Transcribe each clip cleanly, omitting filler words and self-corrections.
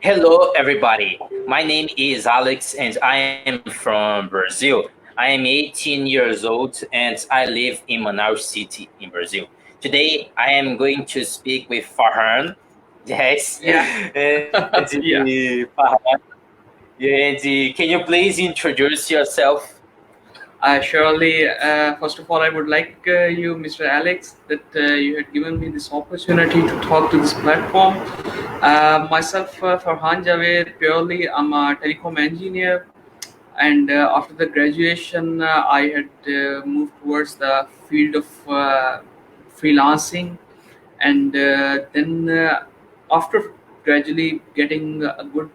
Hello, everybody. My name is Alex, and I am from Brazil. I am 18 years old, and I live in Manaus City in Brazil. Today, I am going to speak with Farhan. Yes, Yeah, and yeah. Farhan, and can you please introduce yourself? Surely, first of all, I would like you, Mr. Alex, that you had given me this opportunity to talk to this platform. Myself, Farhan Javed, purely I'm a telecom engineer, and after the graduation, I had moved towards the field of freelancing, and then after gradually getting a good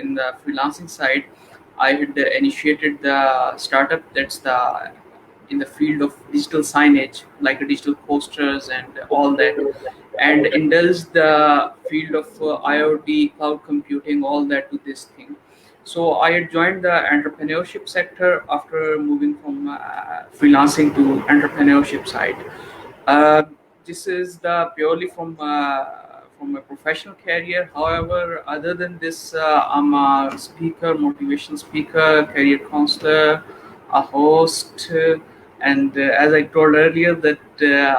in the freelancing side, I had initiated the startup that's the in the field of digital signage, like digital posters and all that, and indulged the field of IoT, cloud computing, all that to this thing. So I had joined the entrepreneurship sector after moving from freelancing to entrepreneurship side. Uh, this is the purely from a professional career. However, other than this, I'm a speaker, motivational speaker, career counselor, a host, and as I told earlier, that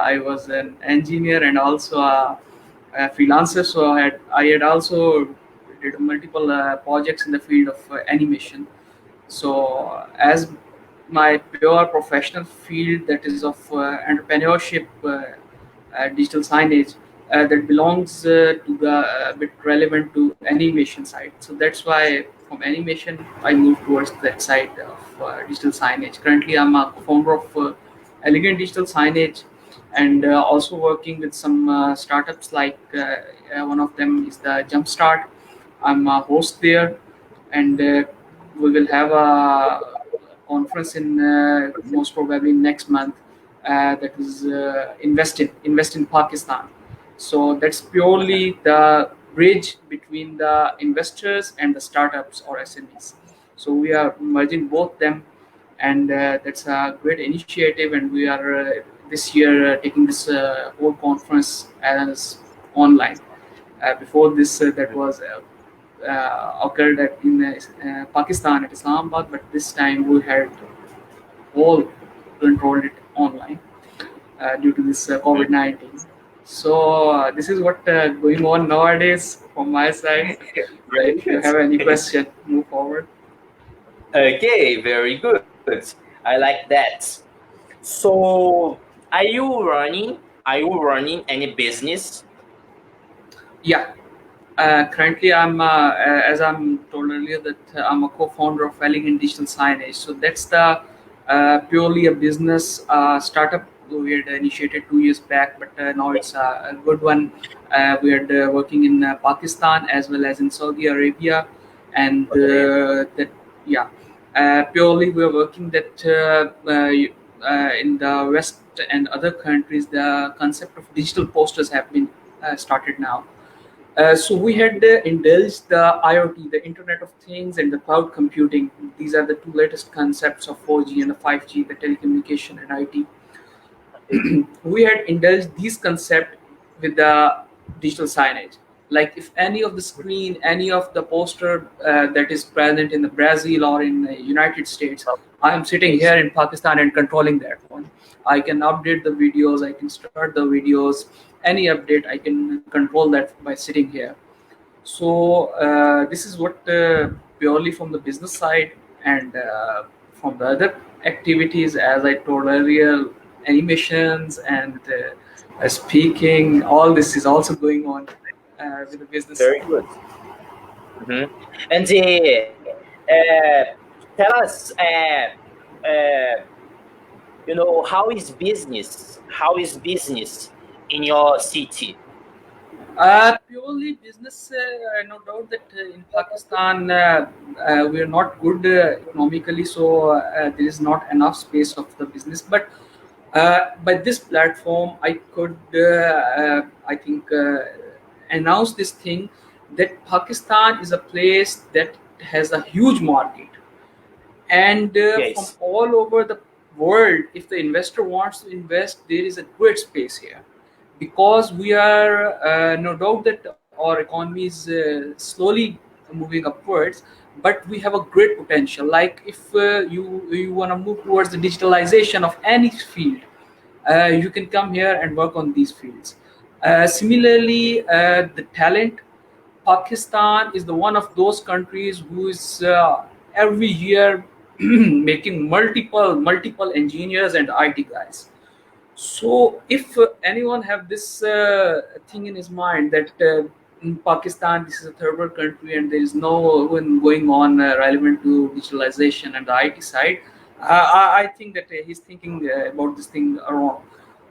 I was an engineer and also a freelancer. So I had also did multiple projects in the field of animation. So as my pure professional field, that is of entrepreneurship, digital signage, that belongs to the bit relevant to animation side. So that's why from animation I moved towards that side of digital signage. Currently, I'm a founder of Elegant Digital Signage, and also working with some startups like one of them is the Jumpstart. I'm a host there, and we will have a conference in most probably next month, that is invest in Pakistan. So that's purely the bridge between the investors and the startups or SMEs. So we are merging both them, and that's a great initiative. And we are this year taking this whole conference as online. Before this, that was occurred in Pakistan at Islamabad, but this time we had all controlled it online due to this COVID-19. So this is what going on nowadays from my side. Very If you good. have any question, move forward. Okay, very good. I like that. So, are you running any business? Yeah. Currently, as I'm told earlier, that I'm a co-founder of Elegant Digital Signage. So that's the purely a business startup we had initiated 2 years back, but now it's a good one. We are working in Pakistan as well as in Saudi Arabia, and Okay. that yeah, purely we are working that in the West and other countries, the concept of digital posters have been started now. So we had indulged the IoT, the Internet of Things, and the cloud computing. These are the two latest concepts of 4G and the 5G, the telecommunication and IT. We had indulged these concepts with the digital signage. Like if any of the screen, any of the poster that is present in the Brazil or in the United States, I am sitting here in Pakistan and controlling that one. I can update the videos, I can start the videos, any update, I can control that by sitting here. So this is what purely from the business side, and from the other activities, as I told earlier, animations and speaking. All this is also going on with the business Very side. good. Hmm. And tell us, uh, how is business? How is business in your city? Purely business, no doubt that in Pakistan we are not good economically, so there is not enough space of the business. But by this platform, I could, I think, announce this thing that Pakistan is a place that has a huge market, and from Yes. all over the world, if the investor wants to invest, there is a great space here, because we are no doubt that our economy is slowly moving upwards, but we have a great potential. Like if you want to move towards the digitalization of any field, you can come here and work on these fields. Similarly, the talent, Pakistan is the one of those countries who is every year making multiple engineers and IT guys. So if anyone have this thing in his mind that in Pakistan this is a third world country and there is no one going on relevant to digitalization and the IT side, I think that he's thinking about this thing wrong.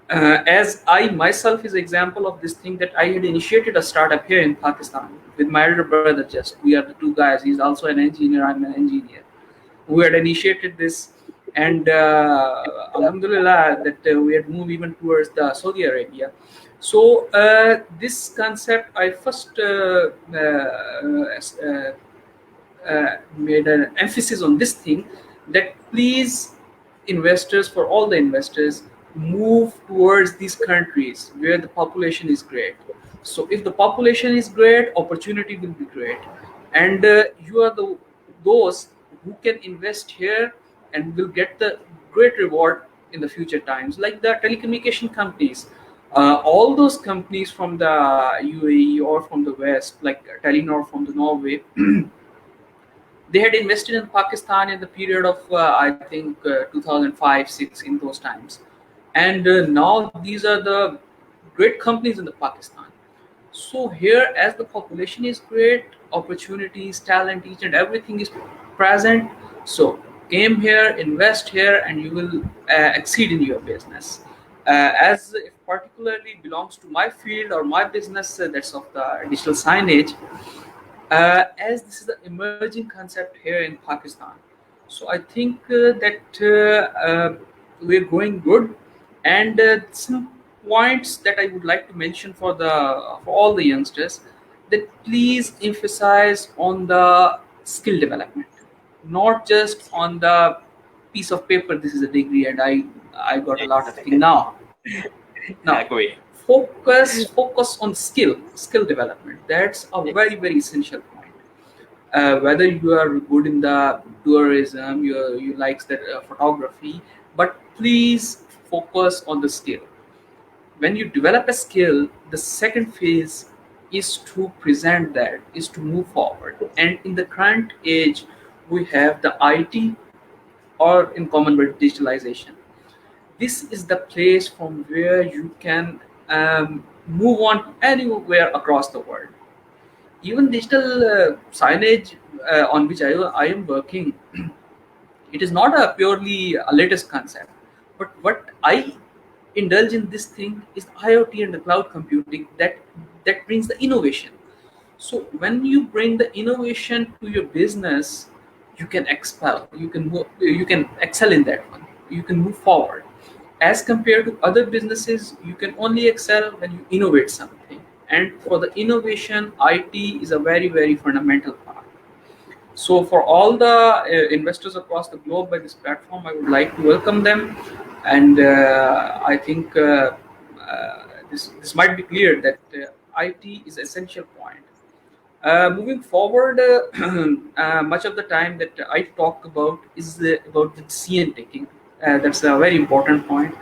As I myself is example of this thing, that I had initiated a startup here in Pakistan with my elder brother. Just we are the two guys. He's also an engineer. I'm an engineer. We had initiated this, and Alhamdulillah that we had moved even towards the Saudi Arabia. So this concept, I first made an emphasis on this thing, that please, investors, for all the investors, move towards these countries where the population is great. So if the population is great, opportunity will be great, and you are the those who can invest here and will get the great reward in the future times, like the telecommunication companies. All those companies from the UAE or from the West, like Telenor from the Norway, they had invested in Pakistan in the period of I think 2005-6, in those times, and now these are the great companies in the Pakistan. So here, as the population is great, opportunities, talent, each and everything is present. So came here, invest here, and you will exceed in your business. As if particularly belongs to my field or my business, that's of the digital signage, as this is an emerging concept here in Pakistan. So I think that we're going good, and some points that I would like to mention for all the youngsters, that please emphasize on the skill development, not just on the piece of paper. This is a degree, and I got a lot Yes. of thing now. Now, Agree. focus on skill development. That's a Yes. very essential point. Whether you are good in the tourism, you like that photography, but please focus on the skill. When you develop a skill, the second phase is to present that, is to move forward. And in the current age, we have the IT, or in common with digitalization. This is the place from where you can move on anywhere across the world. Even digital signage on which I am working, it is not a purely a latest concept, but what I indulge in this thing is IoT and the cloud computing, that brings the innovation. So when you bring the innovation to your business, you can expel, you can excel in that one. You can move forward. As compared to other businesses, you can only excel when you innovate something. And for the innovation, IT is a very fundamental part. So for all the investors across the globe by this platform, I would like to welcome them, and I think this might be clear that IT is essential point. Moving forward, much of the time that I talk about is about the decision taking. That's a very important point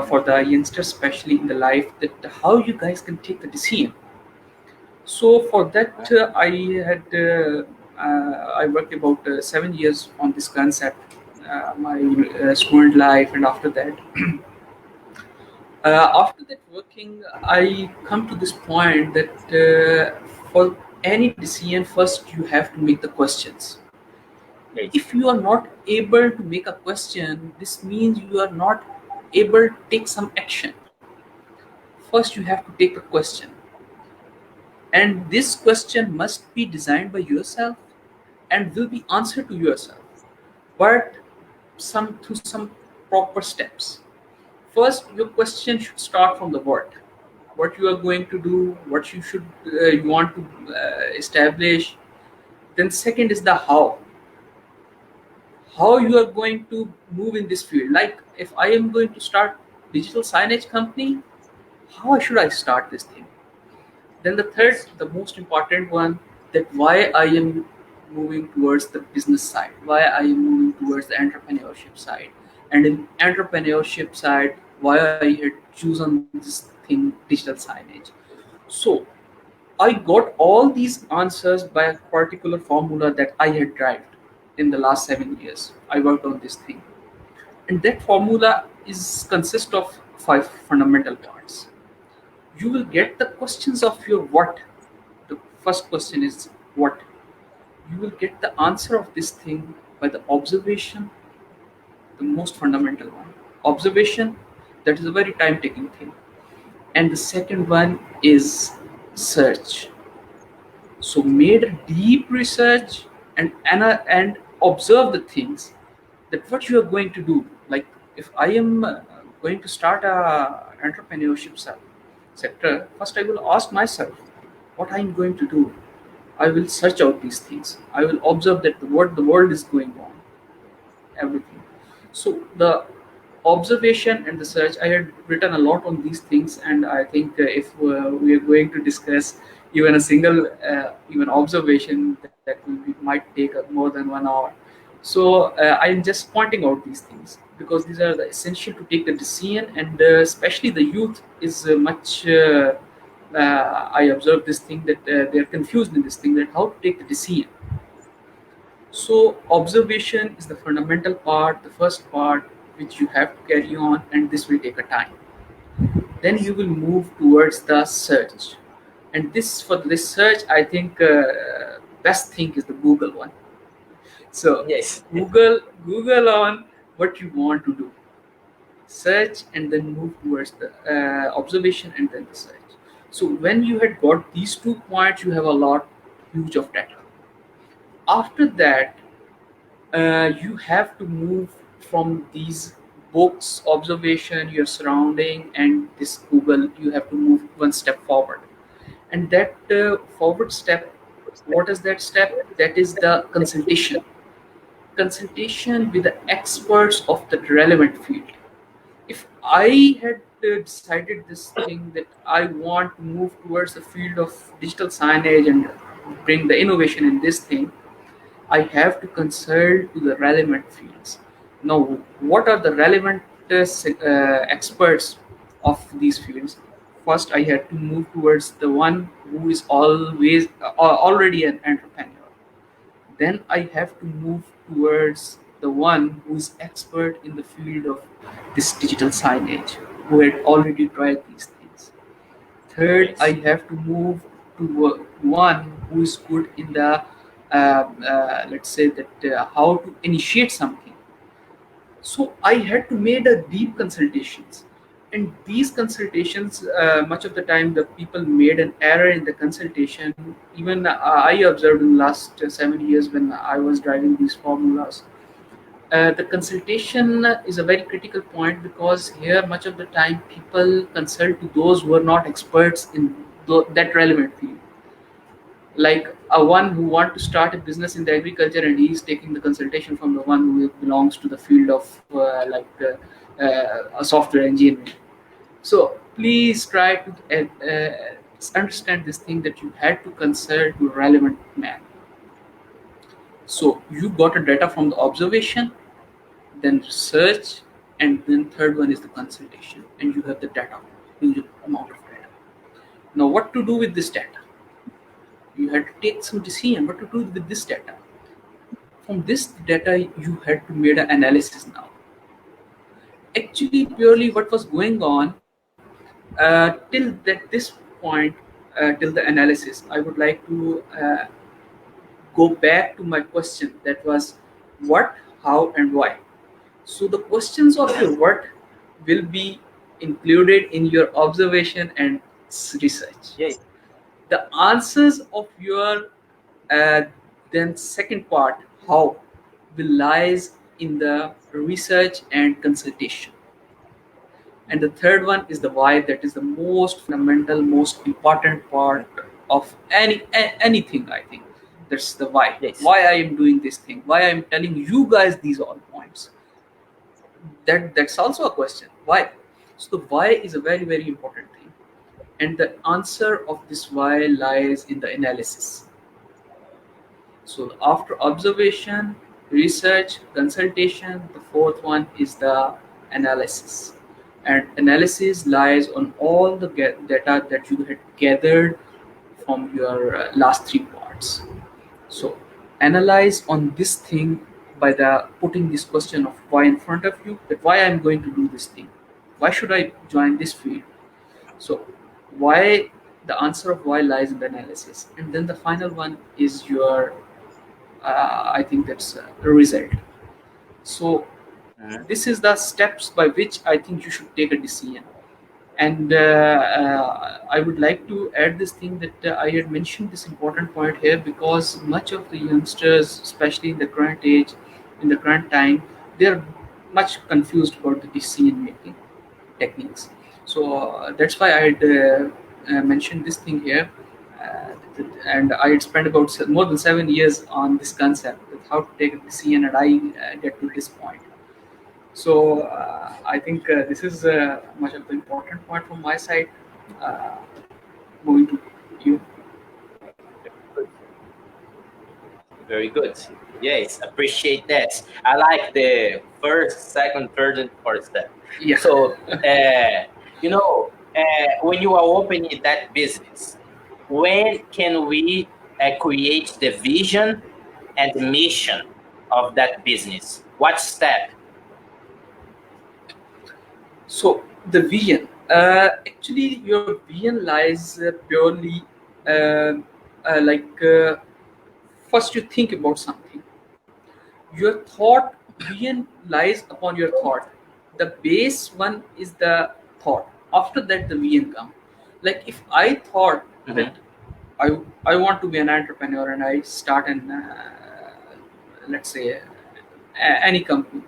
for the youngsters, especially in the life, that how you guys can take the decision. So for that, I worked about 7 years on this concept, my student life, and after that working, I come to this point that for any decision, first you have to make the questions. Yes. If you are not able to make a question, this means you are not able to take some action. First, you have to take a question, and this question must be designed by yourself and will be answered to yourself, but some through some proper steps. First, your question should start from the what you are going to do, what you want to establish. Then second is the how you are going to move in this field. Like if I am going to start digital signage company, how should I start this thing? Then the third, the most important one, that why I am moving towards the business side, why I am moving towards the entrepreneurship side, and in entrepreneurship side, why I had chosen this thing, digital signage. So I got all these answers by a particular formula that I had derived in the last 7 years. I worked on this thing, and that formula is consist of five fundamental parts. You will get the questions of your what. The first question is what. You will get the answer of this thing by the observation, the most fundamental one. Observation, that is a very time taking thing. And the second one is search. So made a deep research and observe the things that what you are going to do. Like if I am going to start a entrepreneurship sector, first I will ask myself what I am going to do. I will search out these things. I will observe that what the world is going on, everything. So the observation and the search, I had written a lot on these things, and I think if we are going to discuss even a single even observation, that will be, might take more than 1 hour. So I'm just pointing out these things because these are the essential to take the decision, and especially the youth is much. I observed this thing that they are confused in this thing that how to take the decision. So observation is the fundamental part, the first part which you have to carry on, and this will take a time. Then you will move towards the search, and this for this search, I think best thing is the Google one. So Yes. Google on what you want to do, search, and then move towards the observation and then the search. So when you had got these 2 points, you have a lot huge of data. After that, you have to move from these books, observation, your surrounding, and this Google. You have to move one step forward, and that forward step. What is that step? That is the consultation. Consultation with the experts of the relevant field. If I had decided this thing that I want to move towards the field of digital signage and bring the innovation in this thing, I have to consult to the relevant fields. Now, what are the relevant experts of these fields? First, I had to move towards the one who is already an entrepreneur. Then I have to move towards the one who is expert in the field of this digital signage, who had already tried these things. Third, I Yes. have to move to one who is good in the let's say that how to initiate something. So I had to made a deep consultations, and these consultations, much of the time the people made an error in the consultation. Even I observed in the last 7 years when I was driving these formulas. The consultation is a very critical point because here much of the time people consult to those who are not experts in that relevant field, like a one who want to start a business in the agriculture, and he is taking the consultation from the one who belongs to the field of a software engineering. So please try to understand this thing that you had to consult to a relevant man. So you got a data from the observation, then research, and then third one is the consultation, and you have the data, huge amount of data. Now what to do with this data? You had to take some decision what to do with this data. From this data you had to make an analysis. Now actually purely what was going on this point, till the analysis, I would like to go back to my question, that was what, how, and why. So the questions of your what will be included in your observation and research. Yeah. The answers of your uh, then second part, how, will lies in the research and consultation. And the third one is the why, that is the most fundamental, most important part of anything, I think. That's the Yes. why I am doing this thing, why I am telling you guys these all points. That's also a question, why. So the why is a very very important thing, and the answer of this why lies in the analysis. So after observation, research, consultation, the fourth one is the analysis. And analysis lies on all the data that you had gathered from your last three parts. So analyze on this thing by the putting this question of why in front of you, that why I'm going to do this thing. Why should I join this field? So why, the answer of why lies in the analysis. And then the final one is your I think that's a result. So Mhm. this is the steps by which I think you should take a decision. And I would like to add this thing that I had mentioned this important point here, because much of the youngsters, especially in the current age, in the current time, they are much confused about the decision making techniques. So that's why I had mentioned this thing here, and I had spent about more than 7 years on this concept of how to take a decision, and I get to this point. So I think this is much of the important point from my side. Uh, Moving to you. Good. Very good. Yes, appreciate that. I like the first, second, third, and fourth step. Yeah. So, when you are opening that business, when can we create the vision and mission of that business? What step? So the vision, actually, your vision lies purely uh, first you think about something. Your thought, vision lies upon your thought. The base one is the thought. After that, the vision come. Like if I thought that Mhm. I want to be an entrepreneur and I start an let's say any company.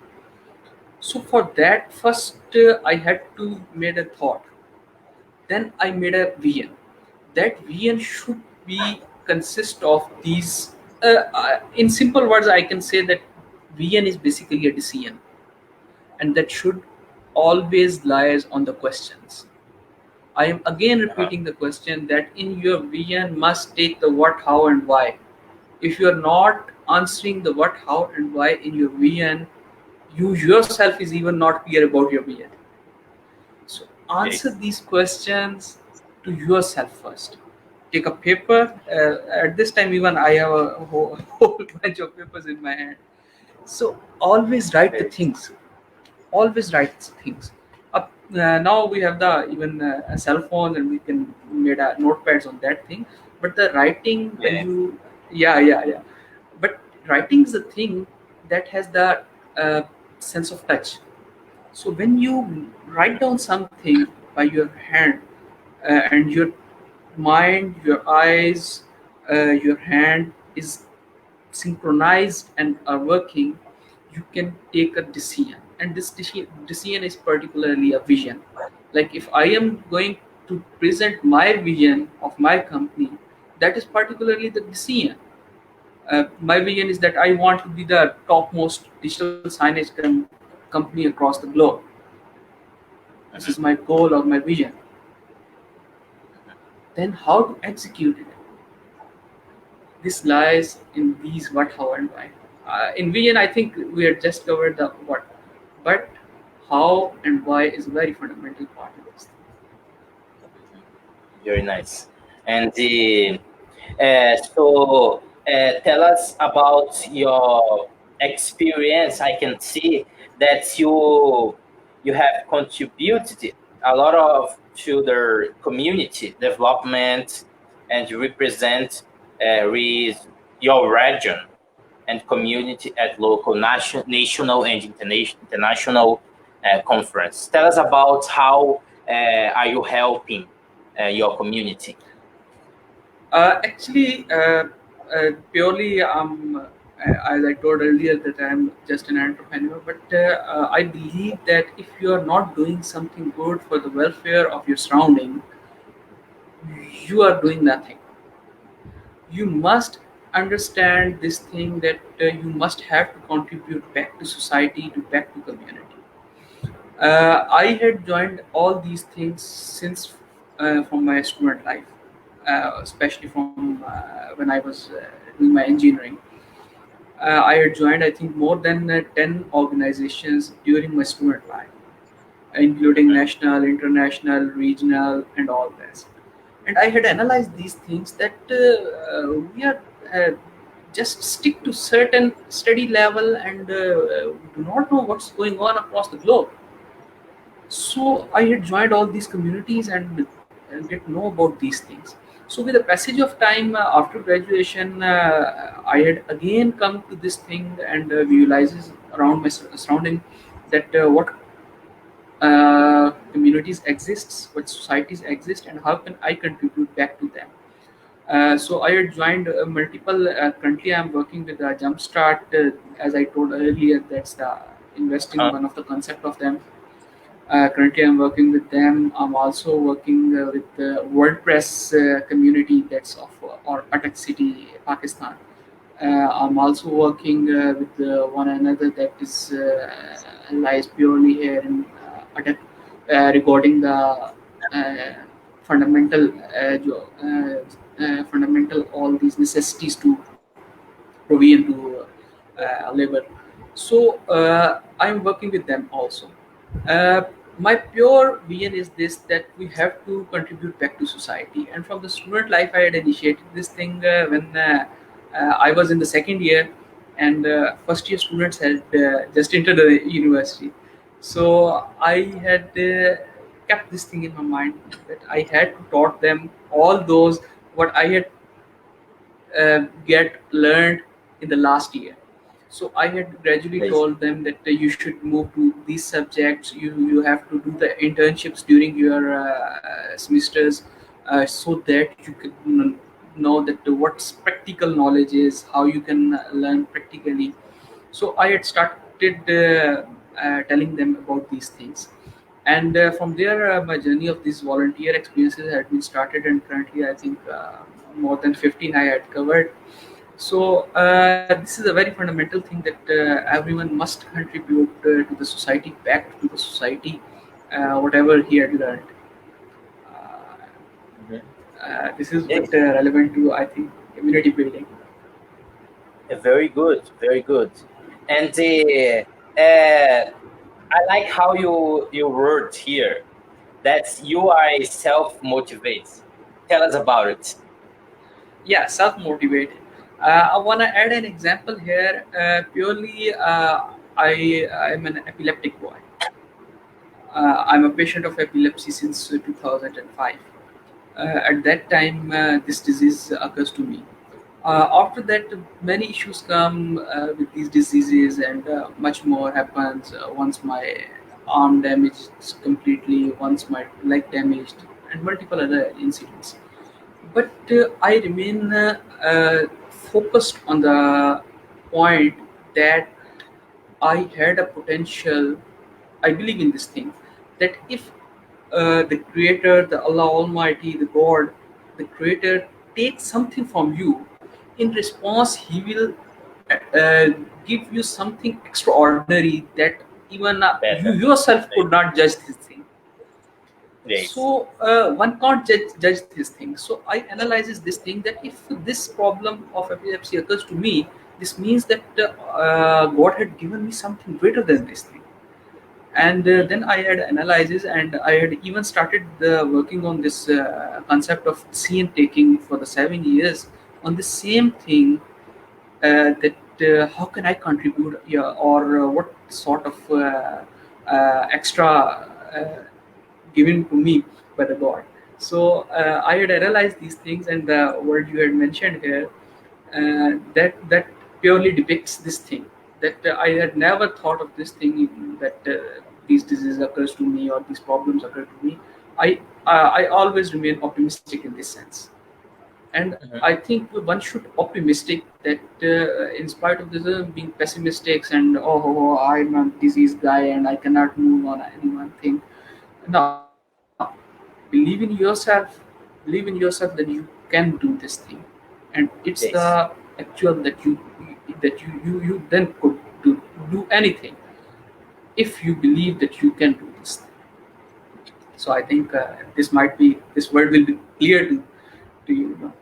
So for that, first I had to made a thought. Then I made a vision. That vision should be consist of these. In simple words, I can say that vision is basically a decision, and that should always lies on the questions. I am again Uh-huh. repeating the question that in your vision must take the what, how, and why. If you are not answering the what, how, and why in your vision, you yourself is even not clear about your vision. So answer Yes. these questions to yourself first. Take a paper. At this time, even I have a whole bunch of papers in my hand. So always write the Yes. things. Always write things. Now we have the even a cell phone, and we can made notepads on that thing. But the writing, when Yeah. you, yeah. But writing is the thing that has the uh, sense of touch. So when you write down something by your hand, and your mind, your eyes, your hand is synchronized and are working, you can take a decision. And this decision is particularly a vision. Like if I am going to present my vision of my company, that is particularly the decision. My vision is that I want to be the topmost digital signage company across the globe. This is Mhm. my goal or my vision. Then how to execute it? This lies in these what, how, and why. In vision, I think we had just covered the what, but how and why is a very fundamental part of this. Very nice. And tell us about your experience. I can see that you have contributed a lot of to the community development, and you represent with your region and community at local, national, and international conference. Tell us about how are you helping your community? Actually, purely, as I told earlier, that I'm just an entrepreneur. But I believe that if you are not doing something good for the welfare of your surrounding, you are doing nothing. You must understand this thing that you must have to contribute back to society, to back to community. I had joined all these things since from my student life, especially from when I was doing my engineering. I had joined, I think, more than 10 organizations during my student life, including Mhm. national, international, regional, and all this. And I had analyzed these things that we are just stick to certain study level and do not know what's going on across the globe. So I had joined all these communities and get know about these things. So with the passage of time after graduation, I had again come to this thing and visualizes around my surrounding that what communities exists, what societies exist, and how can I contribute back to them. So I had joined multiple. Currently, I'm working with Jumpstart. As I told earlier, that's the investing Uh-huh. one of the concept of them. Currently, I'm working with them. I'm also working with the WordPress community that's of or Atak City, Pakistan. I'm also working with one another that is lies purely here in Atak regarding the fundamental fundamental all these necessities to provision to labor. So I'm working with them also. Uh, my pure vision is this that we have to contribute back to society. And from the student life, I had initiated this thing when I was in the second year, and first year students had just entered the university. So I had kept this thing in my mind that I had to taught them all those what I had get learned in the last year. So I had gradually Amazing. told them that you should move to these subjects. You have to do the internships during your semesters, so that you can know that what's practical knowledge is, how you can learn practically. So I had started telling them about these things, and from there my journey of these volunteer experiences had been started, and currently I think more than 15 I had covered. So this is a very fundamental thing that everyone must contribute to the society, back to the society, whatever he had learned. uh, Mhm. this is what Yes, relevant to, I think, community building. very good, very good. And I like how you wrote here that you are self motivated. Tell us about it. Yeah, self motivated. I want to add an example here. Purely I am an epileptic boy. I'm a patient of epilepsy since 2005. At that time, this disease occurs to me. After that, many issues come with these diseases, and much more happens. Once my arm damaged completely, once my leg damaged, and multiple other incidents. But I remain focused on the point that I had a potential. I believe in this thing that if the Creator, the Allah Almighty, the God, the Creator takes something from you, in response, He will uh, give you something extraordinary that even you Better. yourself could not judge this thing. Yes. So one can't judge this thing. So I analyzes this thing that if this problem of epilepsy occurs to me, this means that God had given me something greater than this thing. And Mhm. then I had analyzes, and I had even started working on this concept of scene taking for the 7 years on the same thing, that how can I contribute, yeah, or what sort of extra given to me by the God. So I had analyzed these things, and the word you had mentioned here, that purely depicts this thing. That I had never thought of this thing, that these diseases occurs to me or these problems occur to me, I always remain optimistic in this sense. And Mhm. I think one should optimistic that in spite of this being pessimistic and I'm a disease guy and I cannot move on any one thing. Now, believe in yourself, believe in yourself that you can do this thing, and it's Yes. the actual that you then could do anything if you believe that you can do this thing. So I think this word will be clear to you.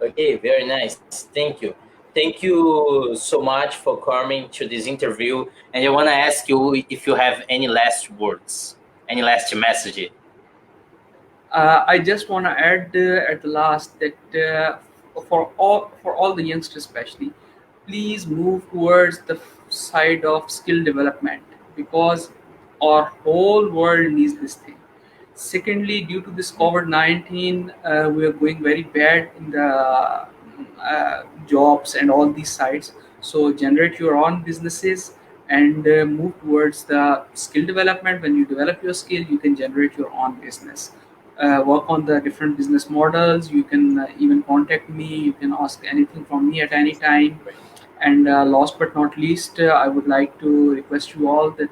Okay, very nice. Thank you. Thank you so much for coming to this interview. And I want to ask you if you have any last words, any last message. I just want to add at the last that for all the youngsters especially, please move towards the side of skill development because our whole world needs this thing. Secondly, due to this COVID-19, we are going very bad in the jobs and all these sides. So generate your own businesses and move towards the skill development. When you develop your skill, you can generate your own business. Work on the different business models. You can even contact me. You can ask anything from me at any time. And last but not least, I would like to request you all that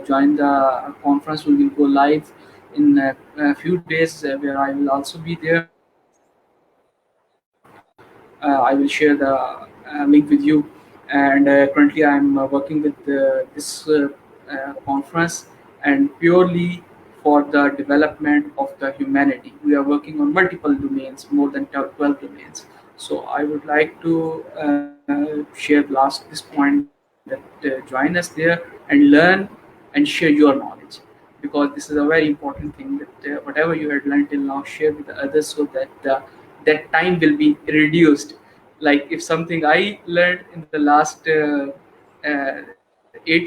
join the conference. We will go live in a few days where I will also be there. I will share the link with you. And currently, I'm working with this conference and purely for the development of the humanity. We are working on multiple domains, more than 12 domains. So I would like to share this point that join us there and learn and share your knowledge, because this is a very important thing that whatever you had learned till now, share with the others so that that time will be reduced. Like if something I learned in the last 8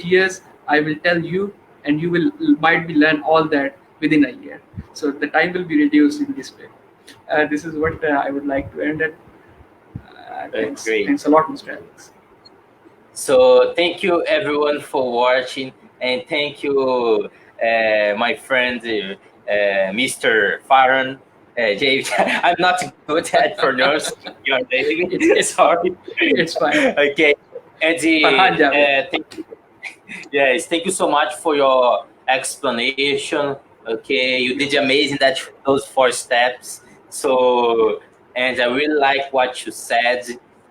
years, I will tell you, and you will might be learn all that within a year. So the time will be reduced in this way. This is what I would like to end at. Thanks Great. a lot, Mr. Alex. So thank you everyone for watching, and thank you, my friend, Mr. Farhan Javed. I'm not good at pronouncing your name. It's it's Sorry. it's fine. Okay, and Farhan Javed. thank yes, thank you so much for your explanation. Okay, you did amazing that those four steps. So, and I really like what you said.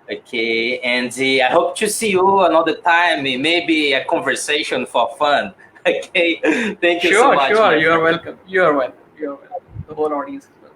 Okay, and I hope to see you another time. Maybe a conversation for fun. Okay, thank you so Sure, much, sure. my You are friend. welcome. You are welcome. You are welcome. The whole audience is welcome.